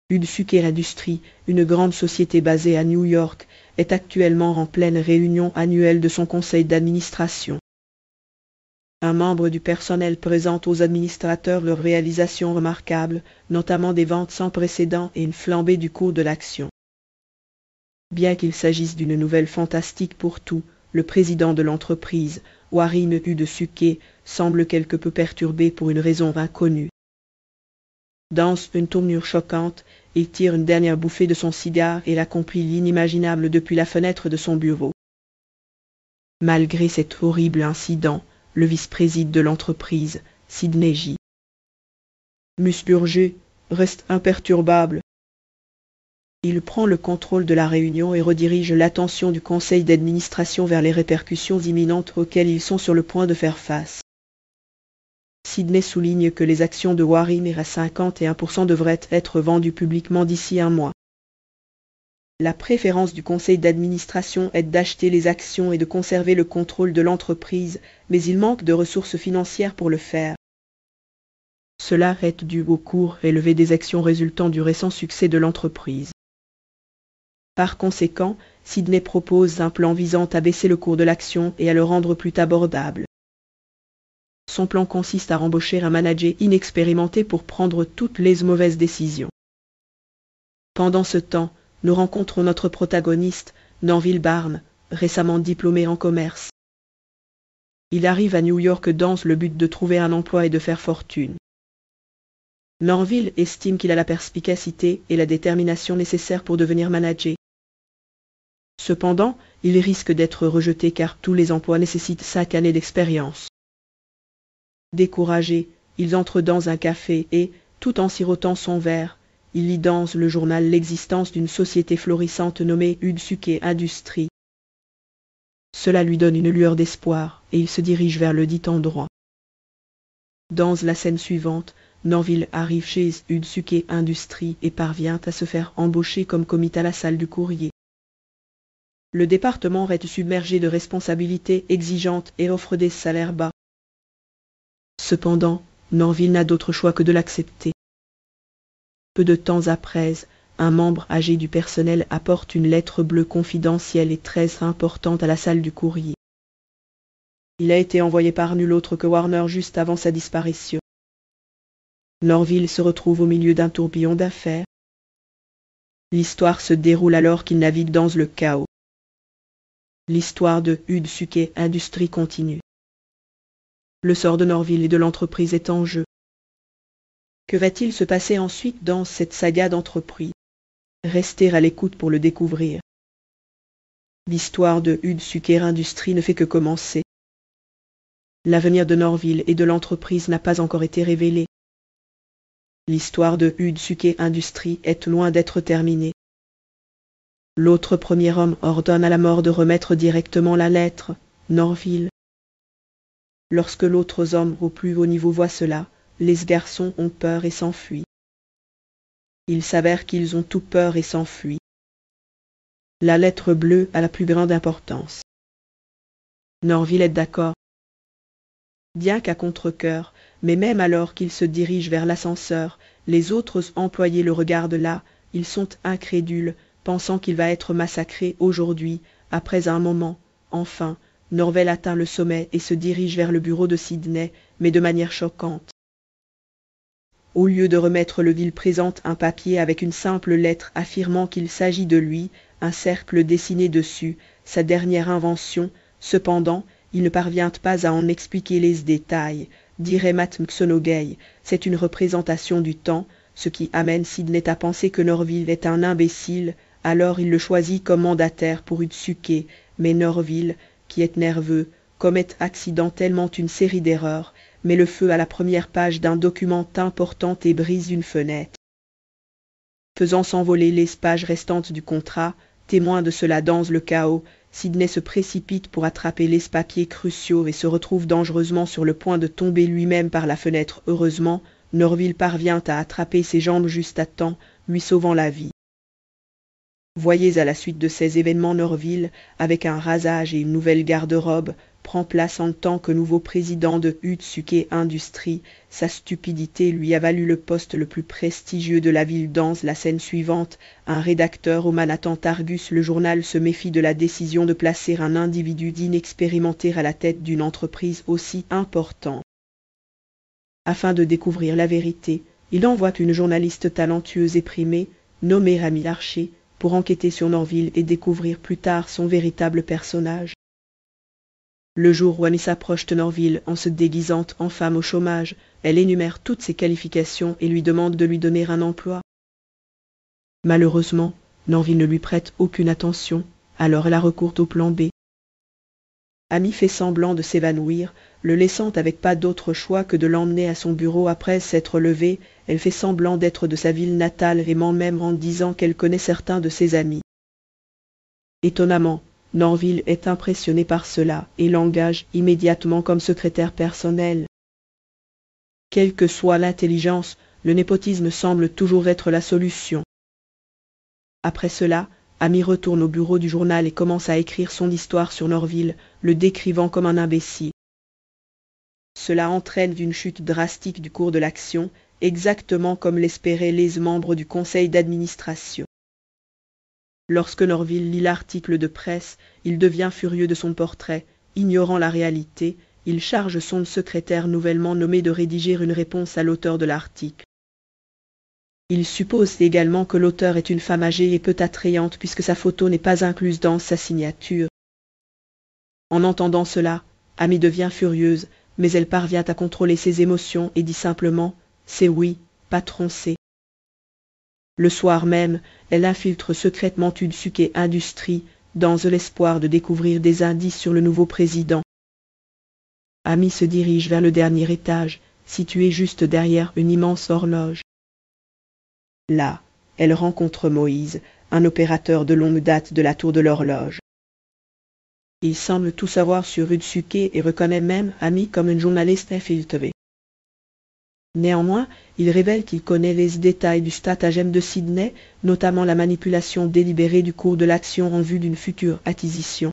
Udsuke Industries, une grande société basée à New York, est actuellement en pleine réunion annuelle de son conseil d'administration. Un membre du personnel présente aux administrateurs leurs réalisations remarquables, notamment des ventes sans précédent et une flambée du cours de l'action. Bien qu'il s'agisse d'une nouvelle fantastique pour tout, le président de l'entreprise, Warren Udsuke, semble quelque peu perturbé pour une raison inconnue. Dans une tournure choquante, il tire une dernière bouffée de son cigare et accomplit l'inimaginable depuis la fenêtre de son bureau. Malgré cet horrible incident, le vice-président de l'entreprise, Sidney J. Musburger, reste imperturbable. Il prend le contrôle de la réunion et redirige l'attention du conseil d'administration vers les répercussions imminentes auxquelles ils sont sur le point de faire face. Sidney souligne que les actions de Warren à 51% devraient être vendues publiquement d'ici un mois. La préférence du conseil d'administration est d'acheter les actions et de conserver le contrôle de l'entreprise, mais il manque de ressources financières pour le faire. Cela est dû au cours élevé des actions résultant du récent succès de l'entreprise. Par conséquent, Sidney propose un plan visant à baisser le cours de l'action et à le rendre plus abordable. Son plan consiste à embaucher un manager inexpérimenté pour prendre toutes les mauvaises décisions. Pendant ce temps, nous rencontrons notre protagoniste, Norville Barnes, récemment diplômé en commerce. Il arrive à New York dans le but de trouver un emploi et de faire fortune. Norville estime qu'il a la perspicacité et la détermination nécessaires pour devenir manager. Cependant, il risque d'être rejeté car tous les emplois nécessitent 5 années d'expérience. Découragé, il entre dans un café et, tout en sirotant son verre, il lit dans le journal l'existence d'une société florissante nommée Udsuke Industries. Cela lui donne une lueur d'espoir et il se dirige vers le dit endroit. Dans la scène suivante, Norville arrive chez Udsuke Industries et parvient à se faire embaucher comme commis à la salle du courrier. Le département reste submergé de responsabilités exigeantes et offre des salaires bas. Cependant, Norville n'a d'autre choix que de l'accepter. Peu de temps après, un membre âgé du personnel apporte une lettre bleue confidentielle et très importante à la salle du courrier. Il a été envoyé par nul autre que Warner juste avant sa disparition. Norville se retrouve au milieu d'un tourbillon d'affaires. L'histoire se déroule alors qu'il navigue dans le chaos. L'histoire de Udsuke Industries continue. Le sort de Norville et de l'entreprise est en jeu. Que va-t-il se passer ensuite dans cette saga d'entreprise? Restez à l'écoute pour le découvrir. L'histoire de Udsuke Industries ne fait que commencer. L'avenir de Norville et de l'entreprise n'a pas encore été révélé. L'histoire de Udsuke Industries est loin d'être terminée. L'autre premier homme ordonne à la mort de remettre directement la lettre, Norville. Lorsque l'autre homme au plus haut niveau voit cela, les garçons ont peur et s'enfuient. Il s'avère qu'ils ont tout peur et s'enfuient. La lettre bleue a la plus grande importance. Norville est d'accord. Bien qu'à contre-cœur, mais même alors qu'il se dirige vers l'ascenseur, les autres employés le regardent là, ils sont incrédules, pensant qu'il va être massacré aujourd'hui, après un moment, enfin, Norville atteint le sommet et se dirige vers le bureau de Sidney, mais de manière choquante. Au lieu de remettre le vil présente un papier avec une simple lettre affirmant qu'il s'agit de lui, un cercle dessiné dessus, sa dernière invention, cependant, il ne parvient pas à en expliquer les détails, dirait Matt Mxonogay, c'est une représentation du temps, ce qui amène Sidney à penser que Norville est un imbécile, alors il le choisit comme mandataire pour Udsuke, mais Norville, qui est nerveux, commet accidentellement une série d'erreurs, met le feu à la première page d'un document important et brise une fenêtre. Faisant s'envoler les pages restantes du contrat, témoin de cela dans le chaos, Sidney se précipite pour attraper les papiers cruciaux et se retrouve dangereusement sur le point de tomber lui-même par la fenêtre. Heureusement, Norville parvient à attraper ses jambes juste à temps, lui sauvant la vie. Voyez à la suite de ces événements Norville, avec un rasage et une nouvelle garde-robe, prend place en tant que nouveau président de Utsuke Industries. Sa stupidité lui a valu le poste le plus prestigieux de la ville. Dans la scène suivante, un rédacteur au Manhattan Argus, le journal se méfie de la décision de placer un individu d'inexpérimenté à la tête d'une entreprise aussi importante. Afin de découvrir la vérité, il envoie une journaliste talentueuse et primée, nommée Amy Larcher, pour enquêter sur Norville et découvrir plus tard son véritable personnage. Le jour où Amy s'approche de Norville en se déguisant en femme au chômage, elle énumère toutes ses qualifications et lui demande de lui donner un emploi. Malheureusement, Norville ne lui prête aucune attention, alors elle a recours au plan B. Amy fait semblant de s'évanouir, le laissant avec pas d'autre choix que de l'emmener à son bureau. Après s'être levée, elle fait semblant d'être de sa ville natale et ment même en disant qu'elle connaît certains de ses amis. Étonnamment, Norville est impressionné par cela et l'engage immédiatement comme secrétaire personnel. Quelle que soit l'intelligence, le népotisme semble toujours être la solution. Après cela, Amy retourne au bureau du journal et commence à écrire son histoire sur Norville, le décrivant comme un imbécile. Cela entraîne une chute drastique du cours de l'action, exactement comme l'espéraient les membres du conseil d'administration. Lorsque Norville lit l'article de presse, il devient furieux de son portrait. Ignorant la réalité, il charge son secrétaire nouvellement nommé de rédiger une réponse à l'auteur de l'article. Il suppose également que l'auteur est une femme âgée et peu attrayante puisque sa photo n'est pas incluse dans sa signature. En entendant cela, Amy devient furieuse, mais elle parvient à contrôler ses émotions et dit simplement « C'est oui, patron, c'est ». Le soir même, elle infiltre secrètement Utsuke Industries dans l'espoir de découvrir des indices sur le nouveau président. Amy se dirige vers le dernier étage, situé juste derrière une immense horloge. Là, elle rencontre Moïse, un opérateur de longue date de la tour de l'horloge. Il semble tout savoir sur Utsuke et reconnaît même Amy comme une journaliste infiltrée. Néanmoins, il révèle qu'il connaît les détails du stratagème de Sydney, notamment la manipulation délibérée du cours de l'action en vue d'une future acquisition.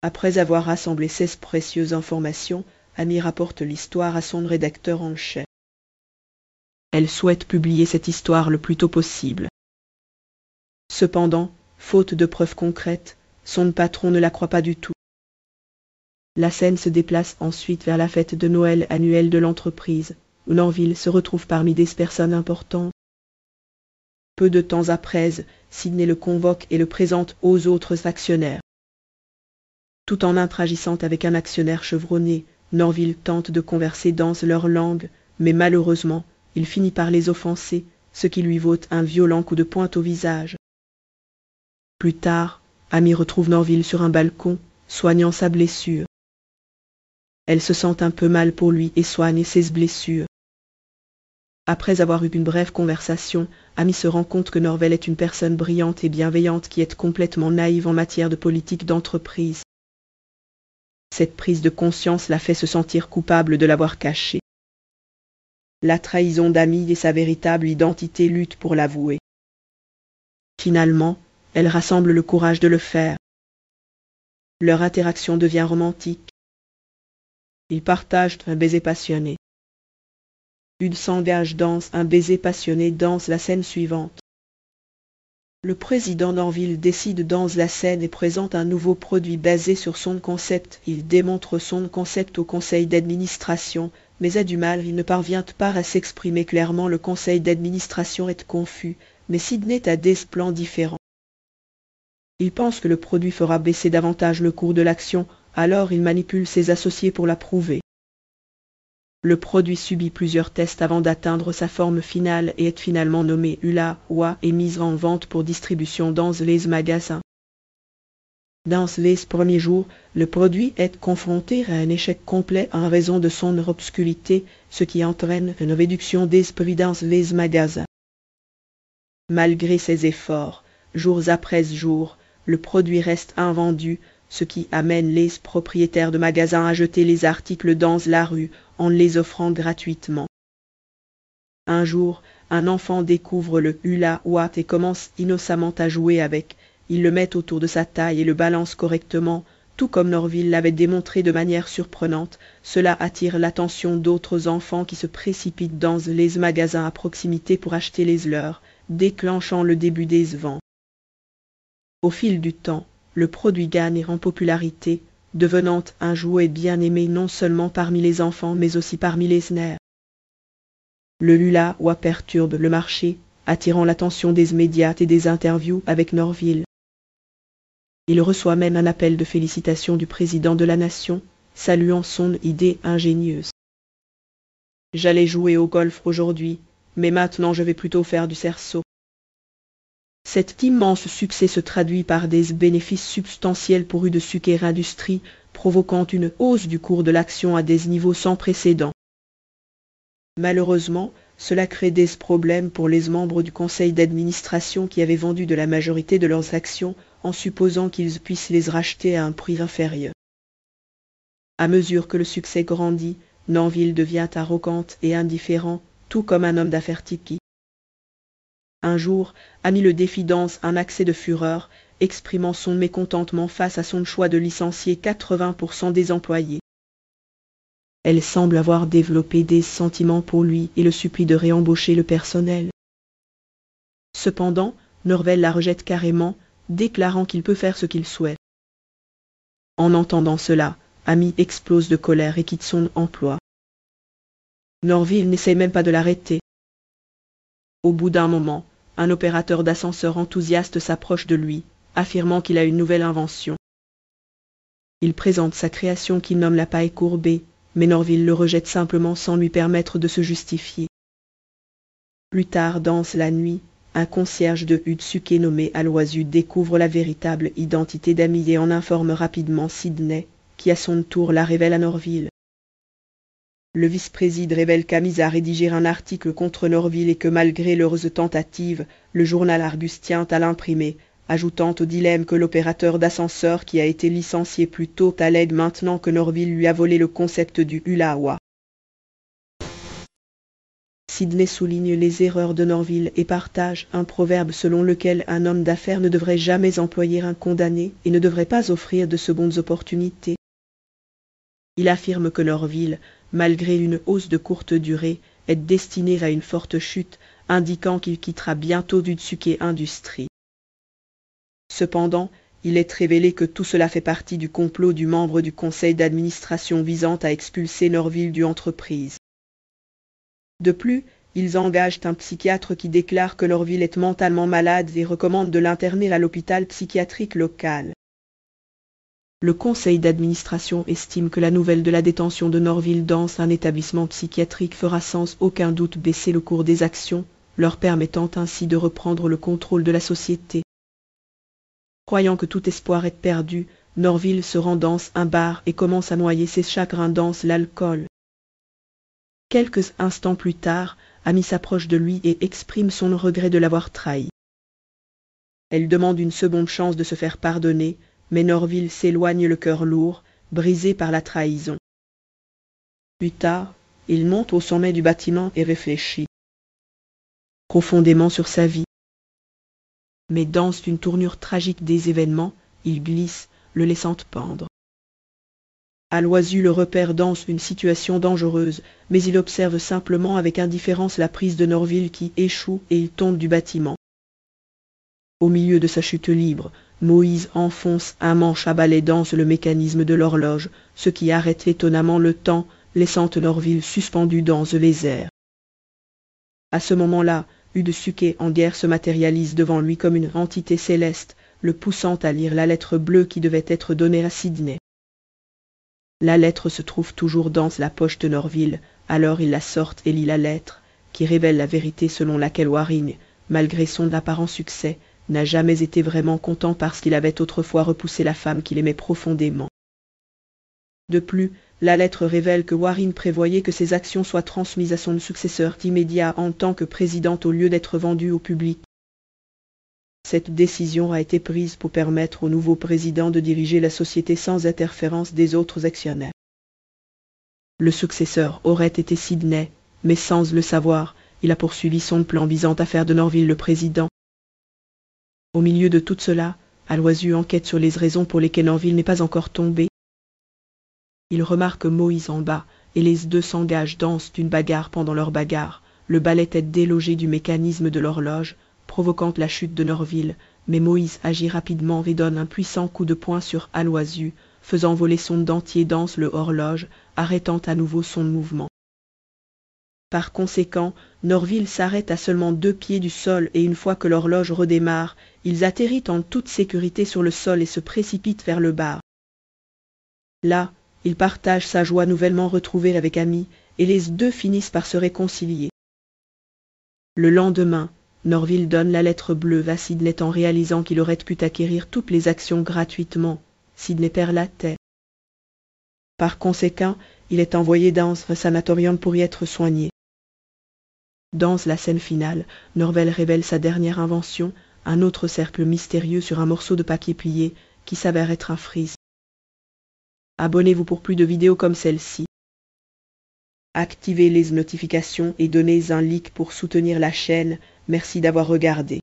Après avoir rassemblé 16 précieuses informations, Amy rapporte l'histoire à son rédacteur en chef. Elle souhaite publier cette histoire le plus tôt possible. Cependant, faute de preuves concrètes, son patron ne la croit pas du tout. La scène se déplace ensuite vers la fête de Noël annuelle de l'entreprise, où Norville se retrouve parmi des personnes importantes. Peu de temps après, Sydney le convoque et le présente aux autres actionnaires. Tout en interagissant avec un actionnaire chevronné, Norville tente de converser dans leur langue, mais malheureusement, il finit par les offenser, ce qui lui vaut un violent coup de poing au visage. Plus tard, Amy retrouve Norville sur un balcon, soignant sa blessure. Elle se sent un peu mal pour lui et soigne ses blessures. Après avoir eu une brève conversation, Amy se rend compte que Norville est une personne brillante et bienveillante qui est complètement naïve en matière de politique d'entreprise. Cette prise de conscience la fait se sentir coupable de l'avoir caché. La trahison d'Amy et sa véritable identité luttent pour l'avouer. Finalement, elle rassemble le courage de le faire. Leur interaction devient romantique. Ils partagent un baiser passionné. Une s'engage dans un baiser passionné dans la scène suivante. Le président Norville décide dans la scène et présente un nouveau produit basé sur son concept. Il démontre son concept au conseil d'administration, mais a du mal, il ne parvient pas à s'exprimer clairement. Le conseil d'administration est confus, mais Sydney a des plans différents. Il pense que le produit fera baisser davantage le cours de l'action, alors il manipule ses associés pour l'approuver. Le produit subit plusieurs tests avant d'atteindre sa forme finale et est finalement nommé Ula-Wa et mis en vente pour distribution dans les magasins. Dans les premiers jours, le produit est confronté à un échec complet en raison de son obscurité, ce qui entraîne une réduction d'esprit dans les magasins. Malgré ses efforts, jours après jours, le produit reste invendu, ce qui amène les propriétaires de magasins à jeter les articles dans la rue en les offrant gratuitement. Un jour, un enfant découvre le hula-hoop et commence innocemment à jouer avec. Il le met autour de sa taille et le balance correctement, tout comme Norville l'avait démontré de manière surprenante, cela attire l'attention d'autres enfants qui se précipitent dans les magasins à proximité pour acheter les leurs, déclenchant le début des ventes. Au fil du temps, le produit gagne en popularité, devenant un jouet bien aimé non seulement parmi les enfants mais aussi parmi les sners. Le hula-hoop perturbe le marché, attirant l'attention des médias et des interviews avec Norville. Il reçoit même un appel de félicitations du président de la nation, saluant son idée ingénieuse. J'allais jouer au golf aujourd'hui, mais maintenant je vais plutôt faire du cerceau. Cet immense succès se traduit par des bénéfices substantiels pour Udesuke Industries, provoquant une hausse du cours de l'action à des niveaux sans précédent. Malheureusement, cela crée des problèmes pour les membres du conseil d'administration qui avaient vendu de la majorité de leurs actions en supposant qu'ils puissent les racheter à un prix inférieur. À mesure que le succès grandit, Norville devient arrogante et indifférent, tout comme un homme d'affaires tiki. Un jour, a mis le défi dans un accès de fureur, exprimant son mécontentement face à son choix de licencier 80% des employés. Elle semble avoir développé des sentiments pour lui et le supplie de réembaucher le personnel. Cependant, Norville la rejette carrément, déclarant qu'il peut faire ce qu'il souhaite. En entendant cela, Amy explose de colère et quitte son emploi. Norville n'essaie même pas de l'arrêter. Au bout d'un moment, un opérateur d'ascenseur enthousiaste s'approche de lui, affirmant qu'il a une nouvelle invention. Il présente sa création qu'il nomme la paille courbée, mais Norville le rejette simplement sans lui permettre de se justifier. Plus tard, dans la nuit, un concierge de Udesuke nommé Aloisu découvre la véritable identité d'Amy et en informe rapidement Sidney, qui à son tour la révèle à Norville. Le vice-président révèle qu'a mis à rédiger un article contre Norville et que malgré l'heureuse tentative, le journal Argus tient à l'imprimer, ajoutant au dilemme que l'opérateur d'ascenseur qui a été licencié plus tôt à l'aide maintenant que Norville lui a volé le concept du hula-hoop. Sidney souligne les erreurs de Norville et partage un proverbe selon lequel un homme d'affaires ne devrait jamais employer un condamné et ne devrait pas offrir de secondes opportunités. Il affirme que Norville, malgré une hausse de courte durée, est destiné à une forte chute, indiquant qu'il quittera bientôt Udesuke Industries. Cependant, il est révélé que tout cela fait partie du complot du membre du conseil d'administration visant à expulser Norville du entreprise. De plus, ils engagent un psychiatre qui déclare que Norville est mentalement malade et recommande de l'interner à l'hôpital psychiatrique local. Le conseil d'administration estime que la nouvelle de la détention de Norville dans un établissement psychiatrique fera sans aucun doute baisser le cours des actions, leur permettant ainsi de reprendre le contrôle de la société. Croyant que tout espoir est perdu, Norville se rend dans un bar et commence à noyer ses chagrins dans l'alcool. Quelques instants plus tard, Amy s'approche de lui et exprime son regret de l'avoir trahi. Elle demande une seconde chance de se faire pardonner, mais Norville s'éloigne le cœur lourd, brisé par la trahison. Plus tard, il monte au sommet du bâtiment et réfléchit profondément sur sa vie. Mais dans une tournure tragique des événements, il glisse, le laissant pendre. Aloisu le repère dans une situation dangereuse, mais il observe simplement avec indifférence la prise de Norville qui échoue et il tombe du bâtiment. Au milieu de sa chute libre, Moïse enfonce un manche à balai dans le mécanisme de l'horloge, ce qui arrête étonnamment le temps, laissant Norville suspendu dans les airs. À ce moment-là, Udesuke en guerre se matérialise devant lui comme une entité céleste, le poussant à lire la lettre bleue qui devait être donnée à Sidney. La lettre se trouve toujours dans la poche de Norville, alors il la sort et lit la lettre, qui révèle la vérité selon laquelle Warren, malgré son apparent succès, n'a jamais été vraiment content parce qu'il avait autrefois repoussé la femme qu'il aimait profondément. De plus, la lettre révèle que Warren prévoyait que ses actions soient transmises à son successeur immédiat en tant que président au lieu d'être vendues au public. Cette décision a été prise pour permettre au nouveau président de diriger la société sans interférence des autres actionnaires. Le successeur aurait été Sidney, mais sans le savoir, il a poursuivi son plan visant à faire de Norville le président. Au milieu de tout cela, Aloysius enquête sur les raisons pour lesquelles Norville n'est pas encore tombé. Il remarque Moïse en bas, et les deux s'engagent, dansent une bagarre pendant leur bagarre. Le balai est délogé du mécanisme de l'horloge, provoquant la chute de Norville, mais Moïse agit rapidement et donne un puissant coup de poing sur Aloysius, faisant voler son dentier danse le horloge, arrêtant à nouveau son mouvement. Par conséquent, Norville s'arrête à seulement 2 pieds du sol et une fois que l'horloge redémarre, ils atterrissent en toute sécurité sur le sol et se précipitent vers le bar. Là, il partage sa joie nouvellement retrouvée avec Amy et les deux finissent par se réconcilier. Le lendemain, Norville donne la lettre bleue à Sidney en réalisant qu'il aurait pu acquérir toutes les actions gratuitement. Sidney perd la tête. Par conséquent, il est envoyé dans un sanatorium pour y être soigné. Dans la scène finale, Norville révèle sa dernière invention, un autre cercle mystérieux sur un morceau de papier plié qui s'avère être un frisbee. Abonnez-vous pour plus de vidéos comme celle-ci. Activez les notifications et donnez un like pour soutenir la chaîne. Merci d'avoir regardé.